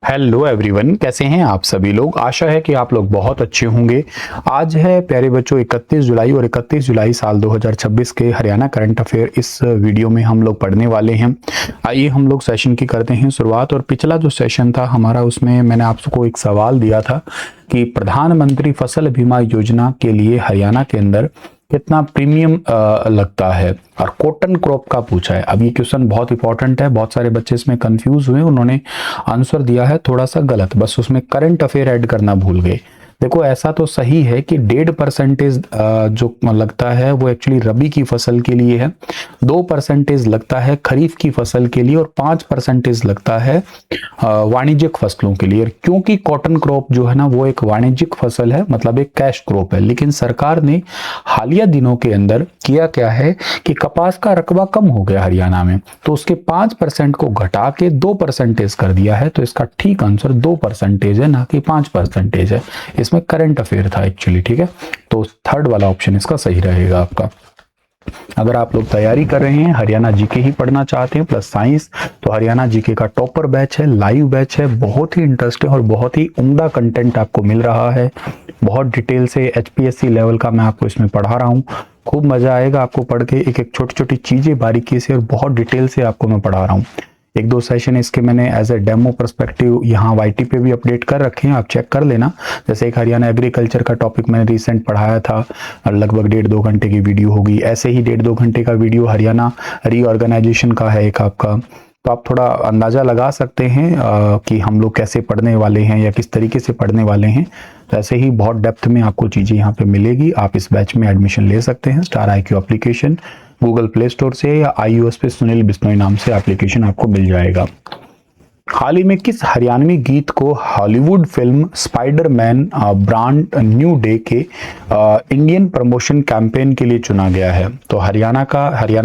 Hello everyone, कैसे हैं आप सभी लोग। आशा है कि आप लोग बहुत अच्छे होंगे। आज है प्यारे बच्चों 31 जुलाई और 31 जुलाई साल 2026 के हरियाणा करंट अफेयर इस वीडियो में हम लोग पढ़ने वाले हैं। आइए हम लोग सेशन की करते हैं शुरुआत। और पिछला जो सेशन था हमारा, उसमें मैंने आपको एक सवाल दिया था कि प्रधानमंत्री फसल बीमा योजना के लिए हरियाणा के अंदर कितना प्रीमियम लगता है, और कॉटन क्रॉप का पूछा है। अब ये क्वेश्चन बहुत इंपॉर्टेंट है, बहुत सारे बच्चे इसमें कंफ्यूज हुए, उन्होंने आंसर दिया है थोड़ा सा गलत, बस उसमें करंट अफेयर ऐड करना भूल गए। देखो, ऐसा तो सही है कि 1.5% जो लगता है वो एक्चुअली रबी की फसल के लिए है, 2% लगता है खरीफ की फसल के लिए, और 5% लगता है वाणिज्यिक फसलों के लिए। क्योंकि कॉटन क्रॉप जो है ना वो एक वाणिज्यिक फसल है, मतलब एक कैश क्रॉप है। लेकिन सरकार ने हालिया दिनों के अंदर किया क्या है कि कपास का रकबा कम हो गया हरियाणा में, तो उसके 5% को घटा के 2% कर दिया है। तो इसका ठीक आंसर 2% है, ना कि 5% है। इसमें करंट अफेयर था एक्चुअली, ठीक है। तो थर्ड वाला ऑप्शन इसका सही रहेगा आपका। अगर आप लोग तैयारी कर रहे हैं, हरियाणा जीके ही पढ़ना चाहते हैं प्लस साइंस, तो हरियाणा जीके का टॉपर बैच है, लाइव बैच है, बहुत ही इंटरेस्टिंग और बहुत ही उम्दा कंटेंट आपको मिल रहा है। बहुत डिटेल से एचपीएससी लेवल का मैं आपको इसमें पढ़ा रहा हूँ। खूब मजा आएगा आपको पढ़ के, एक एक छोटी छोटी चीजें बारीकी से और बहुत डिटेल से आपको मैं पढ़ा रहा हूँ। एक दो सेशन इसके मैंने एज ए डेमो परस्पेक्टिव यहाँ वाईटी पे भी अपडेट कर रखे हैं, आप चेक कर लेना। जैसे एक हरियाणा एग्रीकल्चर का टॉपिक मैंने रिसेंट पढ़ाया था, लगभग 1.5-2 घंटे की वीडियो होगी। ऐसे ही 1.5-2 घंटे का वीडियो हरियाणा रीऑर्गेनाइजेशन का है एक आपका। तो आप थोड़ा अंदाजा लगा सकते हैं कि हम लोग कैसे पढ़ने वाले हैं या किस तरीके से पढ़ने वाले हैं। तो ऐसे ही बहुत डेप्थ में आपको चीज़ें यहाँ पे मिलेगी। आप इस बैच में एडमिशन ले सकते हैं star IQ application, Google play store से, या iOS पे सुनील बिश्नोई नाम से एप्लीकेशन आपको मिल जाएगा। हाल ही में किस हरियाणवी गीत को Hollywood film Spiderman brand new day के इंडियन प्रमोशन कैंपेन के लिए चुना गया है? तो हरियाणा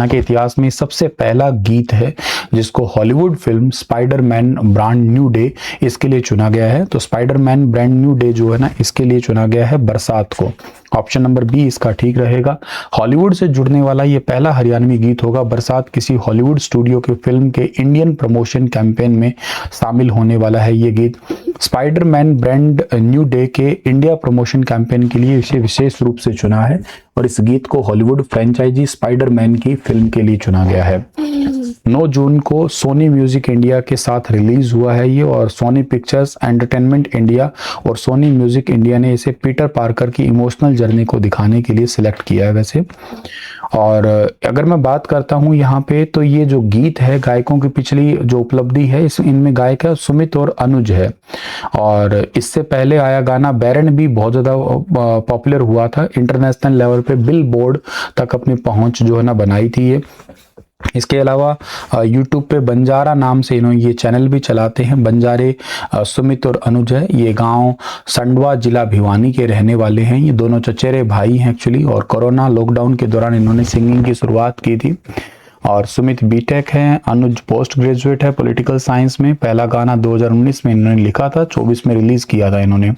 के इतिहास में सबसे पहला गीत है जिसको Hollywood film Spiderman brand new day इसके लिए चुना गया है। तो स्पाइडरमैन ब्रांड न्यू डे जो है ना, इसके लिए चुना गया है बरसात को। ऑप्शन नंबर बी इसका ठीक रहेगा। हॉलीवुड से जुड़ने वाला ये पहला हरियाणवी गीत होगा। बरसात किसी हॉलीवुड स्टूडियो के फिल्म के इंडियन प्रमोशन कैंपेन में शामिल होने वाला है ये गीत। स्पाइडरमैन ब्रांड न्यू डे के इंडिया प्रमोशन कैंपेन के लिए इसे विशेष रूप से चुना है, और इस गीत को हॉलीवुड फ्रेंचाइजी स्पाइडरमैन की फिल्म के लिए चुना गया है। 9 जून को सोनी म्यूजिक इंडिया के साथ रिलीज हुआ है ये, और सोनी पिक्चर्स एंटरटेनमेंट इंडिया और सोनी म्यूजिक इंडिया ने इसे पीटर पार्कर की इमोशनल जर्नी को दिखाने के लिए सिलेक्ट किया है वैसे। और अगर मैं बात करता हूँ यहाँ पे, तो ये जो गीत है, गायकों की पिछली जो उपलब्धि है इनमें गायक है सुमित और अनुज है। और इससे पहले आया गाना बैरन भी बहुत ज़्यादा पॉपुलर हुआ था, इंटरनेशनल लेवल पे बिल बोर्ड तक अपनी पहुंच जो है ना बनाई थी ये। इसके अलावा यूट्यूब पे बंजारा नाम से इन्होंने ये चैनल भी चलाते हैं। बंजारे सुमित और अनुज है, ये गांव संडवा जिला भिवानी के रहने वाले हैं। ये दोनों चचेरे भाई हैं एक्चुअली, और कोरोना लॉकडाउन के दौरान इन्होंने सिंगिंग की शुरुआत की थी। और सुमित बीटेक है, अनुज पोस्ट ग्रेजुएट है पॉलिटिकल साइंस में। पहला गाना 2019 में इन्होंने लिखा था, 24 में रिलीज किया था इन्होंने।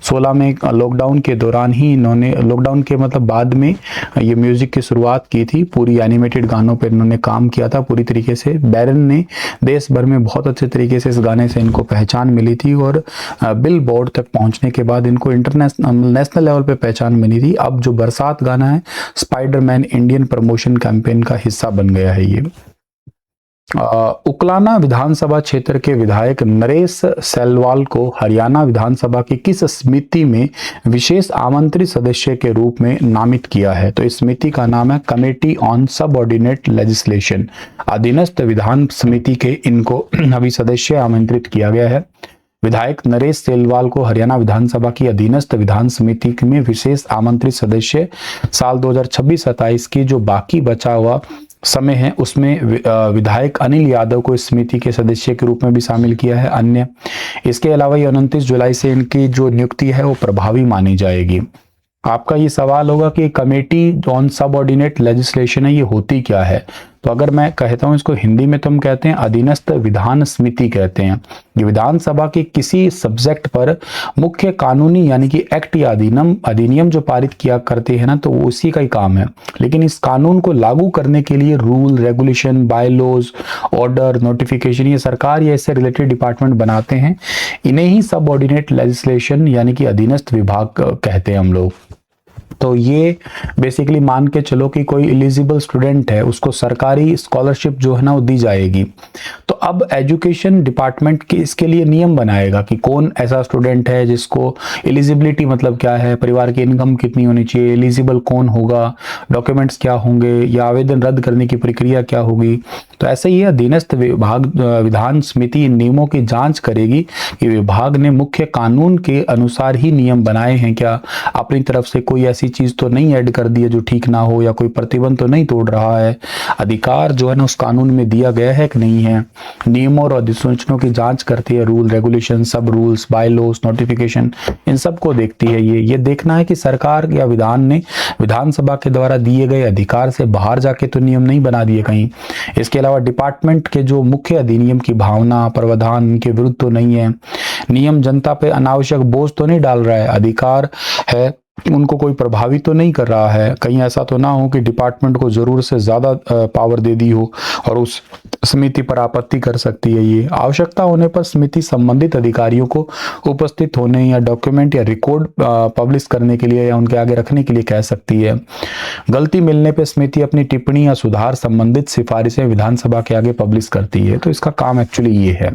16 में लॉकडाउन के दौरान ही इन्होंने, लॉकडाउन के मतलब बाद में ये म्यूजिक की शुरुआत की थी। पूरी एनिमेटेड गानों पर इन्होंने काम किया था पूरी तरीके से। बैरन ने देश भर में बहुत अच्छे तरीके से इस गाने से इनको पहचान मिली थी, और बिल बोर्ड तक पहुंचने के बाद इनको नेशनल लेवल पे पहचान मिली थी। अब जो बरसात गाना है, स्पाइडरमैन इंडियन प्रमोशन कैंपेन का हिस्सा बन गया है ये। उकलाना विधानसभा क्षेत्र के विधायक नरेश सेलवाल को हरियाणा विधानसभा की किस समिति में विशेष आमंत्रित सदस्य के रूप में नामित किया है? तो इस समिति का नाम है कमेटी ऑन सबऑर्डिनेट लेजिस्लेशन। अधीनस्थ विधान समिति के इनको अभी सदस्य आमंत्रित किया गया है। विधायक नरेश सेलवाल को हरियाणा विधानसभा की अधीनस्थ विधान समिति में विशेष आमंत्रित सदस्य साल 2026-27 की जो बाकी बचा हुआ समय है उसमें विधायक अनिल यादव को इस समिति के सदस्य के रूप में भी शामिल किया है। अन्य इसके अलावा ये 29 जुलाई से इनकी जो नियुक्ति है वो प्रभावी मानी जाएगी। आपका ये सवाल होगा कि कमेटी ऑन सबऑर्डिनेट लेजिस्लेशन है, ये होती क्या है? तो अगर मैं कहता हूं इसको हिंदी में, तो हम कहते हैं अधीनस्थ विधान समिति कहते हैं। ये विधानसभा के किसी सब्जेक्ट पर मुख्य कानूनी यानी कि एक्ट या अधिनियम जो पारित किया करते हैं ना, तो वो उसी का ही काम है। लेकिन इस कानून को लागू करने के लिए rule, regulation, bylaws, order, notification ये सरकार या इससे रिलेटेड डिपार्टमेंट बनाते हैं। इन्हें ही सबऑर्डिनेट लेजिस्लेशन यानी कि अधीनस्थ विभाग कहते हैं हम लोग। तो ये बेसिकली मान के चलो कि कोई एलिजिबल स्टूडेंट है, उसको सरकारी स्कॉलरशिप जो है ना वो दी जाएगी। तो अब एजुकेशन डिपार्टमेंट के इसके लिए नियम बनाएगा कि कौन ऐसा स्टूडेंट है जिसको एलिजिबिलिटी मतलब क्या है, परिवार की इनकम कितनी होनी चाहिए, एलिजिबल कौन होगा, डॉक्यूमेंट्स क्या होंगे, या आवेदन रद्द करने की प्रक्रिया क्या होगी। तो ऐसे ही अधीनस्थ विभाग विधान समिति इन नियमों की जांच करेगी कि विभाग ने मुख्य कानून के अनुसार ही नियम बनाए हैं क्या, अपनी तरफ से कोई ऐसी चीज तो नहीं ऐड कर दी है जो ठीक ना हो, या कोई प्रतिबंध तो नहीं तोड़ रहा है, अधिकार जो है ना उस कानून में दिया गया है कि नहीं है। नियमों और अधिसूचनाओं की जांच करती है, रूल, रेगुलेशन, सब रूल्स, बायलॉज, नोटिफिकेशन, इन सब को देखती है। ये देखना है कि सरकार या विधान ने विधानसभा के द्वारा दिए गए अधिकार से बाहर जाके तो नियम नहीं बना दिए कहीं। इसके अलावा डिपार्टमेंट के जो मुख्य अधिनियम की भावना, प्रावधान इनके विरुद्ध तो नहीं है, नियम जनता पे अनावश्यक बोझ तो नहीं डाल रहा है, अधिकार है उनको कोई प्रभावित तो नहीं कर रहा है, कहीं ऐसा तो ना हो कि डिपार्टमेंट को जरूरत से ज्यादा पावर दे दी हो और उस समिति पर आपत्ति कर सकती है। ये आवश्यकता होने पर समिति संबंधित अधिकारियों को उपस्थित होने या डॉक्यूमेंट या रिकॉर्ड पब्लिश करने के लिए या उनके आगे रखने के लिए कह सकती है। गलती मिलने पर समिति अपनी टिप्पणी या सुधार संबंधित सिफारिशें विधानसभा के आगे पब्लिश करती है। तो इसका काम एक्चुअली ये है।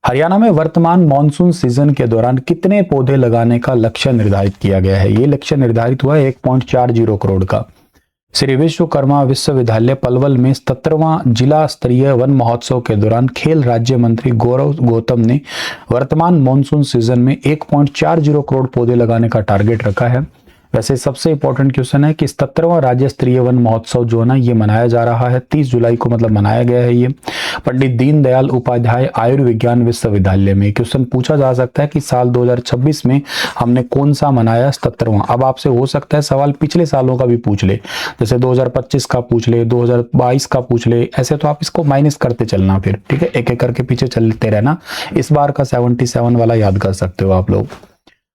हरियाणा में वर्तमान मॉनसून सीजन के दौरान कितने पौधे लगाने का लक्ष्य निर्धारित किया गया है? ये लक्ष्य निर्धारित हुआ है 1.40 करोड़ का। श्री विश्वकर्मा विश्वविद्यालय पलवल में 17वां जिला स्तरीय वन महोत्सव के दौरान खेल राज्य मंत्री गौरव गौतम ने वर्तमान मॉनसून सीजन में 1.40 करोड़ पौधे लगाने का टारगेट रखा है। वैसे सबसे इंपॉर्टेंट क्वेश्चन है कि 17वां राज्य स्तरीय वन महोत्सव जो है ना ये मनाया जा रहा है 30 जुलाई को, मतलब मनाया गया है ये पंडित दीनदयाल उपाध्याय आयुर्विज्ञान विश्वविद्यालय में। क्वेश्चन पूछा जा सकता है कि साल 2026 में हमने कौन सा मनाया 17वां। अब आपसे हो सकता है सवाल पिछले सालों का भी पूछ ले, जैसे 2025 का पूछ ले, 2022 का पूछ ले, ऐसे तो आप इसको माइनस करते चलना फिर, ठीक है, एक एक करके पीछे चलते रहना। इस बार का 77 वाला याद कर सकते हो आप लोग।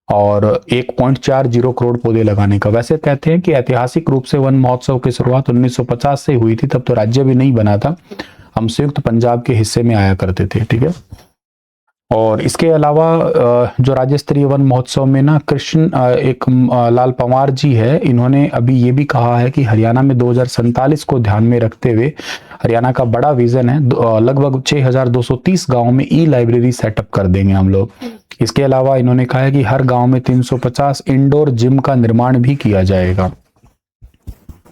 और 1.40 करोड़ पौधे लगाने का। वैसे कहते हैं कि ऐतिहासिक रूप से वन महोत्सव की शुरुआत 1950 से हुई थी, तब तो राज्य भी नहीं बना था, हम संयुक्त पंजाब के हिस्से में आया करते थे, ठीक है। और इसके अलावा जो राज्य स्तरीय वन महोत्सव में ना कृष्ण एक लाल पंवार जी है, इन्होंने अभी ये भी कहा है कि हरियाणा में 2047 को ध्यान में रखते हुए हरियाणा का बड़ा विजन है, लगभग 6230 गाँव में ई लाइब्रेरी सेटअप कर देंगे हम लोग। इसके अलावा इन्होंने कहा है कि हर गांव में 350 इंडोर जिम का निर्माण भी किया जाएगा।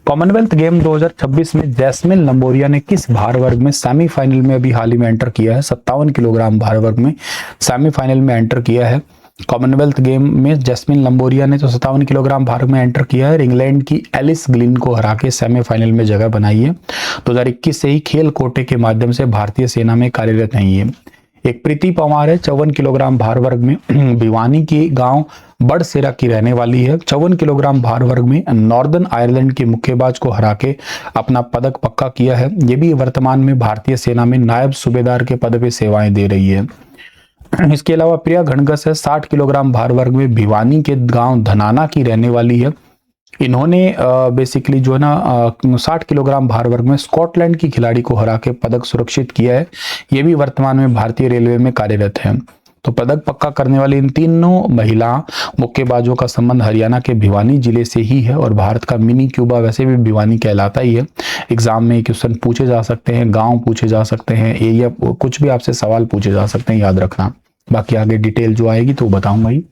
कॉमनवेल्थ गेम 2026 में जैस्मिन लंबोरिया ने किस भार वर्ग में सेमीफाइनल में अभी हाल ही में एंटर किया है? 57 किलोग्राम भार वर्ग में सेमीफाइनल में एंटर किया है। कॉमनवेल्थ गेम में जैस्मिन लंबोरिया ने तो 57 किलोग्राम भार में एंटर किया है। इंग्लैंड की एलिस ग्लिन को हरा के सेमीफाइनल में जगह बनाई है। 2021 से ही खेल कोटे के माध्यम से भारतीय सेना में कार्यरत नहीं है। एक प्रीति पंवार है, 54 किलोग्राम भार वर्ग में भिवानी के गांव बड़सेरा की रहने वाली है। 54 किलोग्राम भार वर्ग में नॉर्दर्न आयरलैंड के मुक्केबाज को हरा के अपना पदक पक्का किया है। ये भी वर्तमान में भारतीय सेना में नायब सूबेदार के पद पे सेवाएं दे रही है। इसके अलावा प्रिया घनघस है, 60 किलोग्राम भार वर्ग में भिवानी के गांव धनाना की रहने वाली है। इन्होंने बेसिकली जो है ना 60 किलोग्राम भार वर्ग में स्कॉटलैंड की खिलाड़ी को हरा के पदक सुरक्षित किया है। ये भी वर्तमान में भारतीय रेलवे में कार्यरत है। तो पदक पक्का करने वाली इन तीनों महिला मुक्केबाजों का संबंध हरियाणा के भिवानी जिले से ही है। और भारत का मिनी क्यूबा वैसे भी भिवानी कहलाता ही है। एग्जाम में क्वेश्चन पूछे जा सकते हैं, गांव पूछे जा सकते हैं, एरिया, कुछ भी आपसे सवाल पूछे जा सकते हैं, याद रखना। बाकी आगे डिटेल जो आएगी तो बताऊंगा ही।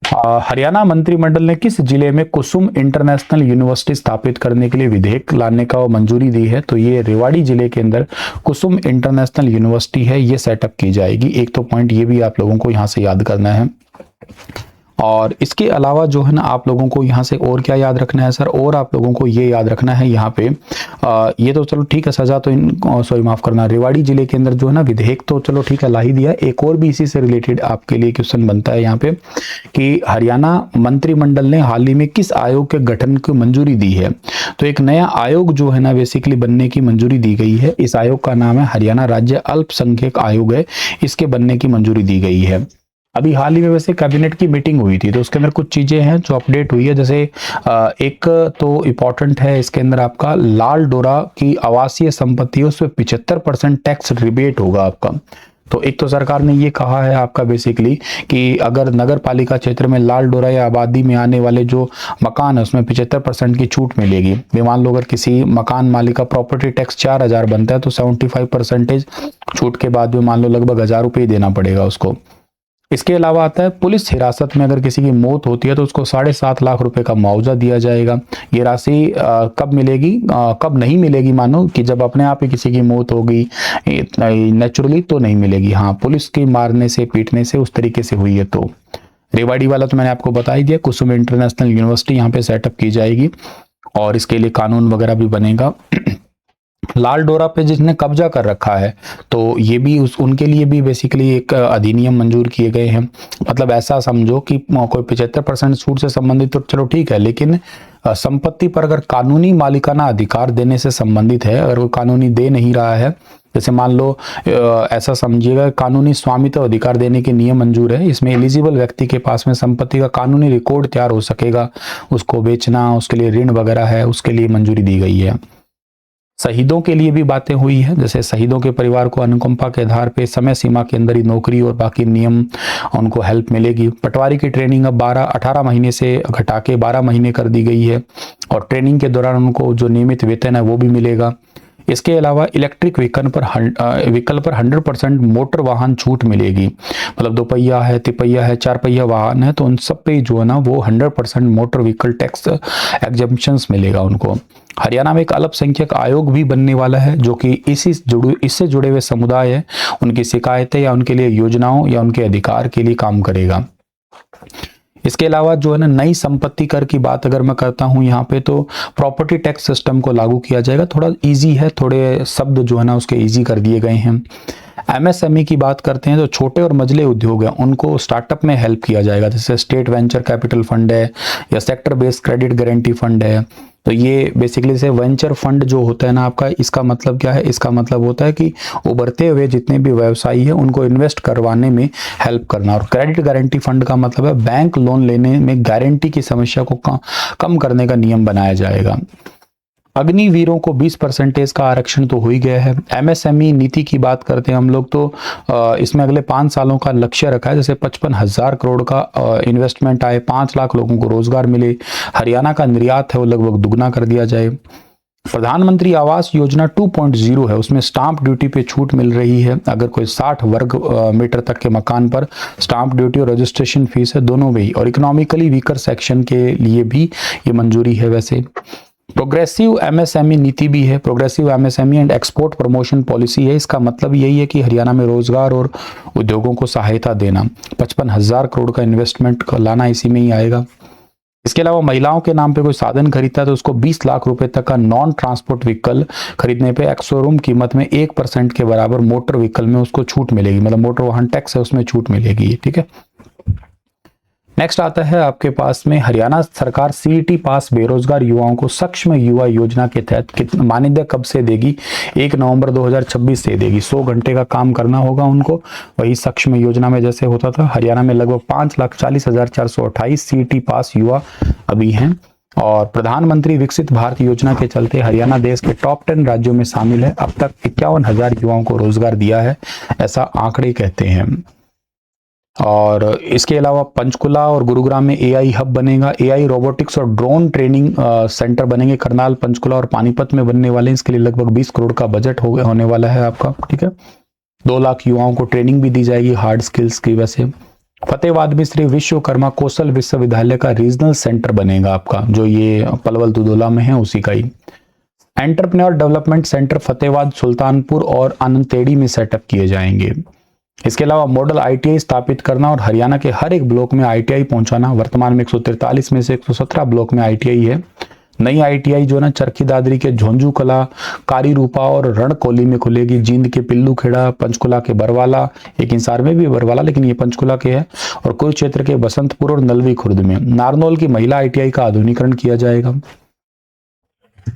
हरियाणा मंत्रिमंडल ने किस जिले में कुसुम इंटरनेशनल यूनिवर्सिटी स्थापित करने के लिए विधेयक लाने का मंजूरी दी है? तो ये रेवाड़ी जिले के अंदर कुसुम इंटरनेशनल यूनिवर्सिटी है, ये सेटअप की जाएगी। एक तो पॉइंट ये भी आप लोगों को यहां से याद करना है। और इसके अलावा जो है ना आप लोगों को यहाँ से और क्या याद रखना है सर, और आप लोगों को ये याद रखना है यहाँ पे ये तो चलो ठीक है, सजा तो सॉरी माफ करना, रेवाड़ी जिले के अंदर जो है ना विधेयक तो चलो ठीक है ला ही दिया। एक और भी इसी से रिलेटेड आपके लिए क्वेश्चन बनता है यहाँ पे कि हरियाणा मंत्रिमंडल ने हाल ही में किस आयोग के गठन को मंजूरी दी है। तो एक नया आयोग जो है ना बेसिकली बनने की मंजूरी दी गई है। इस आयोग का नाम है हरियाणा राज्य अल्पसंख्यक आयोग है, इसके बनने की मंजूरी दी गई है। अभी हाल ही में वैसे कैबिनेट की मीटिंग हुई थी तो उसके अंदर कुछ चीजें हैं जो अपडेट हुई है। जैसे एक तो इम्पोर्टेंट है इसके अंदर आपका लाल डोरा की आवासीय संपत्ति है उस पर 75% टैक्स रिबेट होगा आपका। तो एक तो सरकार ने ये कहा है आपका बेसिकली कि अगर नगर पालिका क्षेत्र में लाल डोरा या आबादी में आने वाले जो मकान है उसमें 75% की छूट मिलेगी। मान लो अगर किसी मकान मालिक का प्रॉपर्टी टैक्स 4000 बनता है तो 75% छूट के बाद में मान लो लगभग 1000 रुपये देना पड़ेगा उसको। इसके अलावा आता है पुलिस हिरासत में अगर किसी की मौत होती है तो उसको 7.5 लाख रुपए का मुआवजा दिया जाएगा। ये राशि कब मिलेगी, कब नहीं मिलेगी, मानो कि जब अपने आप ही किसी की मौत होगी नेचुरली तो नहीं मिलेगी। हाँ, पुलिस की मारने से पीटने से उस तरीके से हुई है तो। रेवाड़ी वाला तो मैंने आपको बता ही दिया, कुसुम इंटरनेशनल यूनिवर्सिटी यहाँ पे सेटअप की जाएगी और इसके लिए कानून वगैरह भी बनेगा। लाल डोरा पे जिसने कब्जा कर रखा है तो ये भी उनके लिए भी बेसिकली एक अधिनियम मंजूर किए गए हैं। मतलब ऐसा समझो कि कोई 75% छूट से संबंधित तो चलो ठीक है, लेकिन संपत्ति पर अगर कानूनी मालिकाना अधिकार देने से संबंधित है, अगर वो कानूनी दे नहीं रहा है, जैसे मान लो ऐसा समझिएगा कानूनी स्वामित्व अधिकार देने के नियम मंजूर है, इसमें एलिजिबल व्यक्ति के पास में संपत्ति का कानूनी रिकॉर्ड तैयार हो सकेगा, उसको बेचना, उसके लिए ऋण वगैरह है, उसके लिए मंजूरी दी गई है। शहीदों के लिए भी बातें हुई है, जैसे शहीदों के परिवार को अनुकंपा के आधार पे समय सीमा के अंदर ही नौकरी और बाकी नियम उनको हेल्प मिलेगी। पटवारी की ट्रेनिंग अब 18 महीने से घटा के 12 महीने कर दी गई है और ट्रेनिंग के दौरान उनको जो नियमित वेतन है वो भी मिलेगा। इसके अलावा इलेक्ट्रिक व्हीकल पर 100% मोटर वाहन छूट मिलेगी। मतलब 2 पहिया है, तिपहिया है, 4 पहिया वाहन है तो उन सब पे जो है ना वो 100% मोटर व्हीकल टैक्स एग्जम्पशंस मिलेगा उनको। हरियाणा में एक अल्पसंख्यक आयोग भी बनने वाला है जो कि इससे जुड़े हुए समुदाय है उनकी शिकायतें या उनके लिए योजनाओं या उनके अधिकार के लिए काम करेगा। इसके अलावा जो है ना नई संपत्ति कर की बात अगर मैं करता हूं यहाँ पे तो प्रॉपर्टी टैक्स सिस्टम को लागू किया जाएगा। थोड़ा इजी है, थोड़े शब्द जो है ना उसके इजी कर दिए गए हैं। एमएसएमई की बात करते हैं तो छोटे और मझले उद्योग हैं उनको स्टार्टअप में हेल्प किया जाएगा, जैसे स्टेट वेंचर कैपिटल फंड है या sector based credit guarantee fund है। तो ये बेसिकली से वेंचर फंड जो होता है ना आपका, इसका मतलब क्या है, इसका मतलब होता है कि उभरते हुए जितने भी व्यवसायी है उनको इन्वेस्ट करवाने में हेल्प करना। और क्रेडिट गारंटी फंड का मतलब है बैंक लोन लेने में गारंटी की समस्या को कम करने का नियम बनाया जाएगा। अग्निवीरों को 20% का आरक्षण तो हो ही गया है। एमएसएमई नीति की बात करते हैं हम लोग तो इसमें अगले 5 सालों का लक्ष्य रखा है, जैसे 55,000 करोड़ का इन्वेस्टमेंट आए, 5 लाख लोगों को रोजगार मिले, हरियाणा का निर्यात है वो लगभग दुगना कर दिया जाए। प्रधानमंत्री आवास योजना 2.0 है, उसमें स्टाम्प ड्यूटी पे छूट मिल रही है। अगर कोई 60 वर्ग मीटर तक के मकान पर स्टाम्प ड्यूटी और रजिस्ट्रेशन फीस है दोनों में ही, और इकोनॉमिकली वीकर सेक्शन के लिए भी ये मंजूरी है। वैसे प्रोग्रेसिव एमएसएमई नीति भी है, progressive MSME and export promotion policy है। इसका मतलब यही है कि हरियाणा में रोजगार और उद्योगों को सहायता देना। 55,000 करोड़ का इन्वेस्टमेंट लाना इसी में ही आएगा। इसके अलावा महिलाओं के नाम पे कोई साधन खरीदता है तो उसको 20 लाख रुपए तक का नॉन ट्रांसपोर्ट व्हीकल खरीदने पे एक्स शोरूम कीमत में 1% के बराबर मोटर व्हीकल में उसको छूट मिलेगी। मतलब मोटर वाहन टैक्स है उसमें छूट मिलेगी, ठीक है। नेक्स्ट आता है आपके पास में हरियाणा सरकार सीईटी पास बेरोजगार युवाओं को सक्षम युवा योजना के तहत मान्यता कब से देगी? 1 नवंबर 2026 से देगी। 100 घंटे का काम करना होगा उनको, वही सक्षम योजना में जैसे होता था। हरियाणा में लगभग 5,40,428 सीईटी पास युवा अभी हैं और प्रधानमंत्री विकसित भारत योजना के चलते हरियाणा देश के टॉप 10 राज्यों में शामिल है। अब तक 51,000 युवाओं को रोजगार दिया है, ऐसा आंकड़े कहते हैं। और इसके अलावा पंचकुला और गुरुग्राम में एआई हब बनेगा। एआई रोबोटिक्स और ड्रोन ट्रेनिंग सेंटर बनेंगे करनाल, पंचकुला और पानीपत में बनने वाले। इसके लिए लगभग 20 करोड़ का बजट होने वाला है आपका, ठीक है। 2 लाख युवाओं को ट्रेनिंग भी दी जाएगी हार्ड स्किल्स की। वैसे फतेहाबाद में श्री विश्वकर्मा कौशल विश्वविद्यालय का रीजनल सेंटर बनेगा आपका, जो ये पलवल दुधौला में है उसी का ही। Entrepreneur development centre Fatehabad, Sultanpur और अनंतेड़ी में सेटअप किए जाएंगे। इसके अलावा मॉडल आईटीआई स्थापित करना और हरियाणा के हर एक ब्लॉक में आईटीआई पहुंचाना। वर्तमान में 143 में से 117 ब्लॉक में आईटीआई है। नई आईटीआई जो है ना चरखी दादरी के झोंझू कला, कारी रूपा और रणकोली में खुलेगी। जींद के पिल्लू खेड़ा, पंचकुला के बरवाला, एक इंसार में भी बरवाला लेकिन ये पंचकुला के है, और कुरुक्षेत्र के बसंतपुर और नलवी खुर्द में। नारनौल की महिला आईटीआई का आधुनिकीकरण किया जाएगा।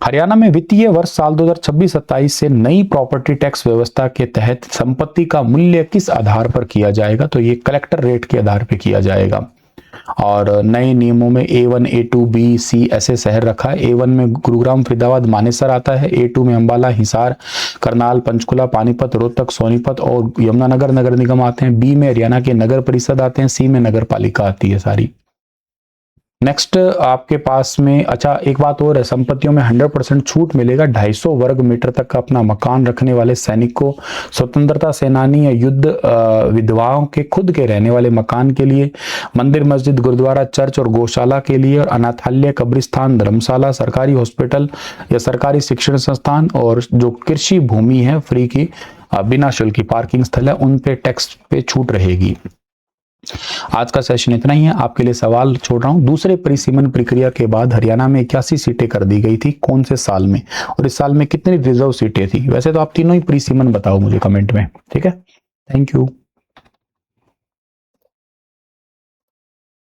हरियाणा में वित्तीय वर्ष साल 2026-27 से नई प्रॉपर्टी टैक्स व्यवस्था के तहत संपत्ति का मूल्य किस आधार पर किया जाएगा, तो ये कलेक्टर रेट के आधार पर किया जाएगा। और नए नियमों में A1, A2, B, C ऐसे शहर रखा है। A1 में गुरुग्राम, फरीदाबाद, मानेसर आता है। A2 में अंबाला, हिसार, करनाल, पंचकुला, पानीपत, रोहतक, सोनीपत और यमुनानगर नगर निगम आते हैं। B में हरियाणा के नगर परिषद आते हैं। C में नगर पालिका आती है सारी। नेक्स्ट आपके पास में अच्छा एक बात और है, संपत्तियों में 100% छूट मिलेगा 250 वर्ग मीटर तक का अपना मकान रखने वाले सैनिकों, स्वतंत्रता सेनानी या युद्ध विधवाओं के खुद के रहने वाले मकान के लिए, मंदिर, मस्जिद, गुरुद्वारा, चर्च और गौशाला के लिए, और अनाथालय, कब्रिस्तान, धर्मशाला, सरकारी हॉस्पिटल या सरकारी शिक्षण संस्थान, और जो कृषि भूमि है फ्री की बिना शुल्क की पार्किंग स्थल है उन पे टैक्स पे छूट रहेगी। आज का सेशन इतना ही है। आपके लिए सवाल छोड़ रहा हूं। दूसरे परिसीमन प्रक्रिया के बाद हरियाणा में 81 सीटें कर दी गई थी, कौन से साल में, और इस साल में कितनी रिजर्व सीटें थी। वैसे तो आप तीनों ही परिसीमन बताओ मुझे कमेंट में, ठीक है। Thank you.